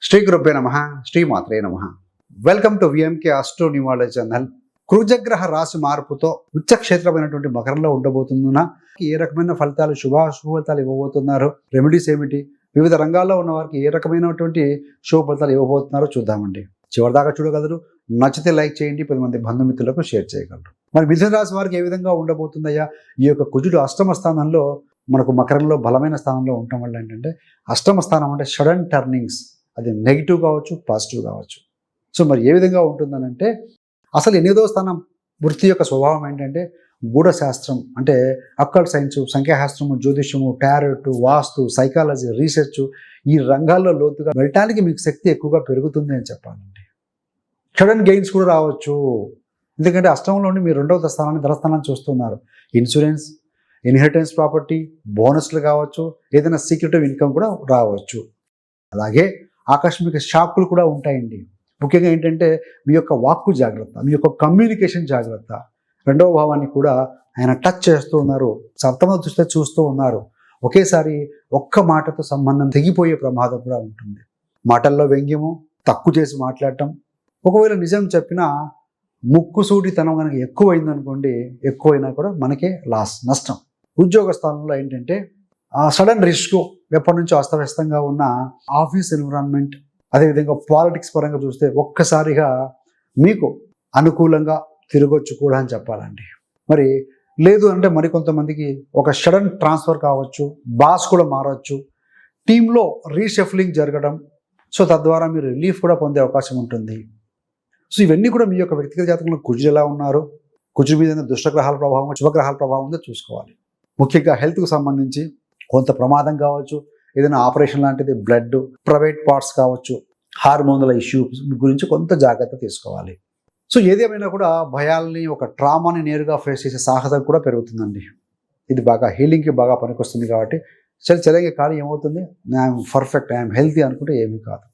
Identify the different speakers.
Speaker 1: శ్రీ గురుభ్యో నమః, శ్రీమాత్రే నమః. Welcome to VMK astro numerology channel. కుజగ్రహ రాశి మార్పుతో ఉచ్చక్షేత్రమైనటువంటి మకరంలో ఉండబోతున్న ఏ రకమైన ఫలితాలు, శుభాశుభ ఫలితాలు ఇవ్వబోతున్నారు, రెమెడీస్ ఏమిటి, వివిధ రంగాల్లో ఉన్న వారికి ఏ రకమైనటువంటి శుభ ఫలితాలు ఇవ్వబోతున్నారో చూద్దామండి. చివరిదాకా చూడగలరు. నచ్చితే లైక్ చేయండి, 10 మంది బంధుమిత్రులకు షేర్ చేయగలరు. మరి మిథున రాశి వారికి ఏ విధంగా ఉండబోతుందయ్యా? ఈ యొక్క కుజుడు అష్టమ స్థానంలో, మనకు మకరంలో బలమైన స్థానంలో ఉండటం వల్ల ఏంటంటే, అష్టమ స్థానం అంటే సడన్ టర్నింగ్స్, అది నెగిటివ్ కావచ్చు, పాజిటివ్ కావచ్చు. సో మరి ఏ విధంగా ఉంటుందనంటే, అసలు 8వ స్థానం వృత్తి యొక్క స్వభావం ఏంటంటే గూఢశాస్త్రం, అంటే అక్కల్ సైన్స్, సంఖ్యాశాస్త్రము, జ్యోతిష్యము, టారెట్, వాస్తు, సైకాలజీ, రీసెర్చ్, ఈ రంగాల్లో లోతుగా వెళ్ళటానికి మీకు శక్తి ఎక్కువగా పెరుగుతుంది అని చెప్పాలండి. సడన్ గెయిన్స్ కూడా రావచ్చు. ఎందుకంటే అష్టమంలోని మీరు 2వ స్థానాన్ని, ధనస్థానాన్ని చూస్తున్నారు. ఇన్సూరెన్స్, ఇన్హెరిటెన్స్ ప్రాపర్టీ, బోనస్లు కావచ్చు, ఏదైనా సీక్రెటివ్ ఇన్కమ్ కూడా రావచ్చు. అలాగే ఆకస్మిక షాకులు కూడా ఉంటాయండి. ముఖ్యంగా ఏంటంటే మీ యొక్క వాక్కు జాగ్రత్త, మీ యొక్క కమ్యూనికేషన్ జాగ్రత్త. 2వ భావాన్ని కూడా ఆయన టచ్ చేస్తూ ఉన్నారు, సప్తమ దృష్టి చూస్తూ ఉన్నారు. ఒకేసారి ఒక్క మాటతో సంబంధం తెగిపోయే ప్రమాదం కూడా ఉంటుంది. మాటల్లో వ్యంగ్యము, తక్కువ చేసి మాట్లాడటం, ఒకవేళ నిజం చెప్పినా ముక్కుసూటితనం కనుక ఎక్కువైందనుకోండి, ఎక్కువైనా కూడా మనకే లాస్, నష్టం. ఉద్యోగ స్థానంలో ఏంటంటే సడన్ రిస్క్, ఎప్పటి నుంచో అస్తవ్యస్తంగా ఉన్న ఆఫీస్ ఎన్విరాన్మెంట్, అదేవిధంగా పాలిటిక్స్ పరంగా చూస్తే ఒక్కసారిగా మీకు అనుకూలంగా తిరగొచ్చు కూడా అని చెప్పాలండి. మరి లేదు అంటే మరికొంతమందికి ఒక సడన్ ట్రాన్స్ఫర్ కావచ్చు, బాస్ కూడా మారవచ్చు, టీంలో రీషఫ్లింగ్ జరగడం, సో తద్వారా మీరు రిలీఫ్ కూడా పొందే అవకాశం ఉంటుంది. సో ఇవన్నీ కూడా మీ యొక్క వ్యక్తిగత జాతకంలో కుజుడు ఎలా ఉన్నారు, కుజుడు మీద దుష్టగ్రహాల ప్రభావం, శుభగ్రహాల ప్రభావం ఉందో చూసుకోవాలి. ముఖ్యంగా హెల్త్కు సంబంధించి కొంత ప్రమాదం కావచ్చు, ఏదైనా ఆపరేషన్ లాంటిది, బ్లడ్, ప్రైవేట్ పార్ట్స్ కావచ్చు, హార్మోన్ల ఇష్యూస్ గురించి కొంత జాగ్రత్త తీసుకోవాలి. సో ఏదేమైనా కూడా భయాల్ని, ఒక ట్రామాని నేరుగా ఫేస్ చేసే సాహసం కూడా పెరుగుతుందండి. ఇది బాగా హీలింగ్కి బాగా పనికొస్తుంది. కాబట్టి చలంగా కానీ ఏమవుతుంది, ఐఎమ్ పర్ఫెక్ట్, ఐఎమ్ హెల్తీ అనుకుంటే ఏమీ కాదు.